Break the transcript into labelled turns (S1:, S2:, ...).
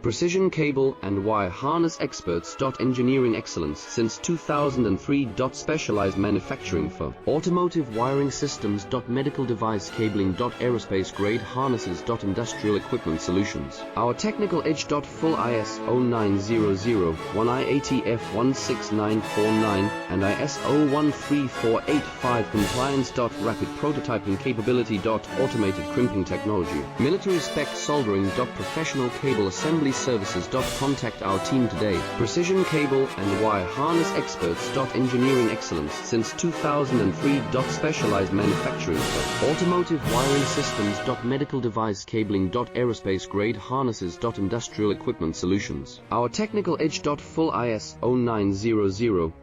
S1: Precision cable and wire harness experts. Engineering excellence since 2003. Specialized manufacturing for automotive wiring systems. Medical device cabling. Aerospace grade harnesses. Industrial equipment solutions. Our technical edge. Full ISO 9001, IATF 16949 and ISO 13485 compliance. Rapid prototyping capability. Automated crimping technology. Military spec soldering. Professional cable assembly services. Contact our team today. Precision cable and wire harness experts. Engineering excellence since 2003. Specialized manufacturing for automotive wiring systems. Medical device cabling. Aerospace grade harnesses. Industrial equipment solutions. Our technical edge. Full ISO 9001